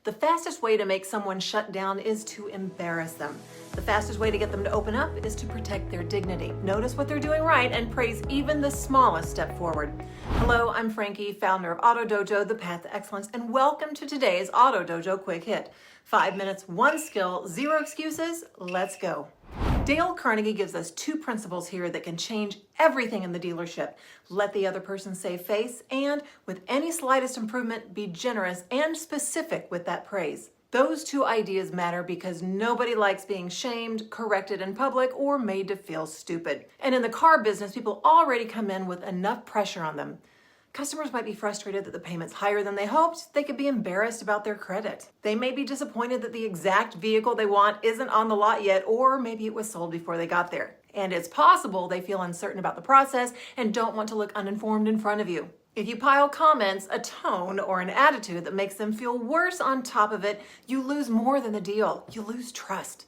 The fastest way to make someone shut down is to embarrass them. The fastest way to get them to open up is to protect their dignity. Notice what they're doing right and praise even the smallest step forward. Hello, I'm Frankie, founder of Auto Dojo, the path to excellence, and welcome to today's Auto Dojo Quick Hit. 5 minutes, 1 skill, 0 excuses, let's go. Dale Carnegie gives us 2 principles here that can change everything in the dealership. Let the other person save face, and with any slightest improvement, be generous and specific with that praise. Those 2 ideas matter because nobody likes being shamed, corrected in public, or made to feel stupid. And in the car business, people already come in with enough pressure on them. Customers might be frustrated that the payment's higher than they hoped. They could be embarrassed about their credit. They may be disappointed that the exact vehicle they want isn't on the lot yet, or maybe it was sold before they got there. And it's possible they feel uncertain about the process and don't want to look uninformed in front of you. If you pile comments, a tone, or an attitude that makes them feel worse on top of it, you lose more than the deal. You lose trust.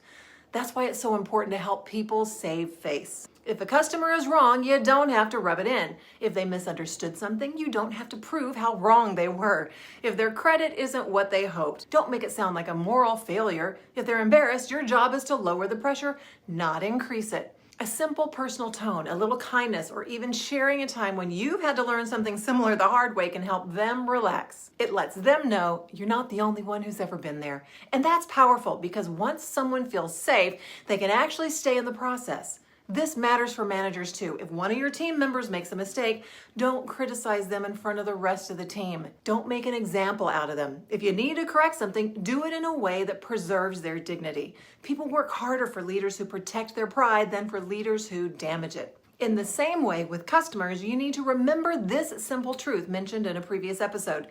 That's why it's so important to help people save face. If a customer is wrong, you don't have to rub it in. If they misunderstood something, you don't have to prove how wrong they were. If their credit isn't what they hoped, don't make it sound like a moral failure. If they're embarrassed, your job is to lower the pressure, not increase it. A simple personal tone, a little kindness, or even sharing a time when you've had to learn something similar the hard way can help them relax. It lets them know you're not the only one who's ever been there. And that's powerful because once someone feels safe, they can actually stay in the process. This matters for managers too. If one of your team members makes a mistake, don't criticize them in front of the rest of the team. Don't make an example out of them. If you need to correct something, do it in a way that preserves their dignity. People work harder for leaders who protect their pride than for leaders who damage it. In the same way, with customers, you need to remember this simple truth mentioned in a previous episode.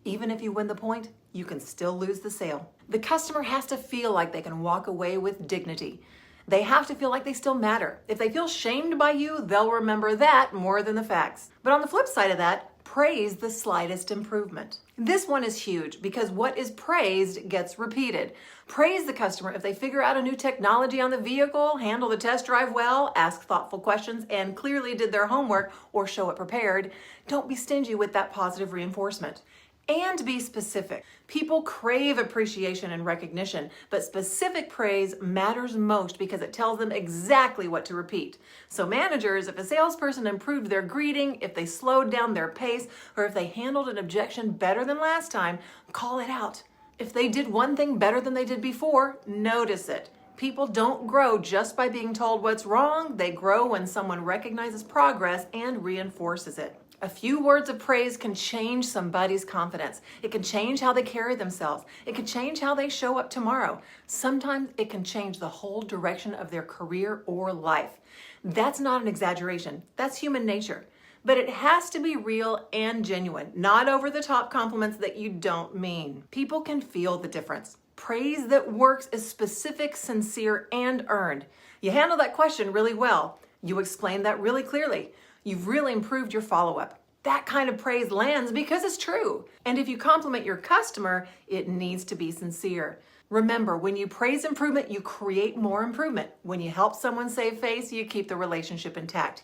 Even if you win the point, you can still lose the sale. The customer has to feel like they can walk away with dignity. They have to feel like they still matter. If they feel shamed by you, they'll remember that more than the facts. But on the flip side of that, praise the slightest improvement. This one is huge because what is praised gets repeated. Praise the customer if they figure out a new technology on the vehicle, handle the test drive well, ask thoughtful questions, and clearly did their homework or show it prepared. Don't be stingy with that positive reinforcement. And be specific. People crave appreciation and recognition, but specific praise matters most because it tells them exactly what to repeat. So managers, if a salesperson improved their greeting, if they slowed down their pace, or if they handled an objection better than last time, call it out. If they did one thing better than they did before, notice it. People don't grow just by being told what's wrong. They grow when someone recognizes progress and reinforces it. A few words of praise can change somebody's confidence. It can change how they carry themselves. It can change how they show up tomorrow. Sometimes it can change the whole direction of their career or life. That's not an exaggeration. That's human nature. But it has to be real and genuine, not over-the-top compliments that you don't mean. People can feel the difference. Praise that works is specific, sincere, and earned. You handle that question really well. You explain that really clearly. You've really improved your follow-up. That kind of praise lands because it's true. And if you compliment your customer, it needs to be sincere. Remember, when you praise improvement, you create more improvement. When you help someone save face, you keep the relationship intact.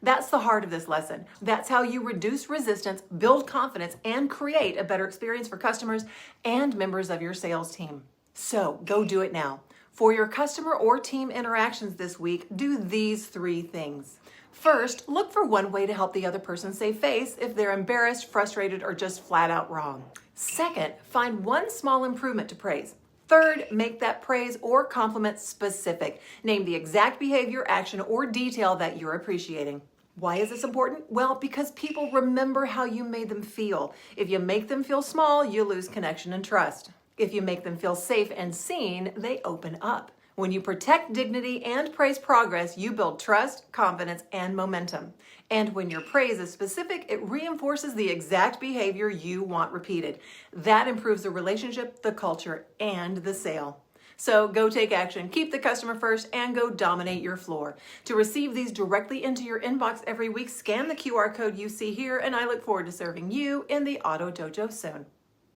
That's the heart of this lesson. That's how you reduce resistance, build confidence, and create a better experience for customers and members of your sales team. So go do it now. For your customer or team interactions this week, do these 3 things. First, look for one way to help the other person save face if they're embarrassed, frustrated, or just flat out wrong. Second, find one small improvement to praise. Third, make that praise or compliment specific. Name the exact behavior, action, or detail that you're appreciating. Why is this important? Well, because people remember how you made them feel. If you make them feel small, you lose connection and trust. If you make them feel safe and seen, they open up. When you protect dignity and praise progress, you build trust, confidence, and momentum. And when your praise is specific, it reinforces the exact behavior you want repeated. That improves the relationship, the culture, and the sale. So go take action, keep the customer first, and go dominate your floor. To receive these directly into your inbox every week, scan the QR code you see here, and I look forward to serving you in the Auto Dojo soon.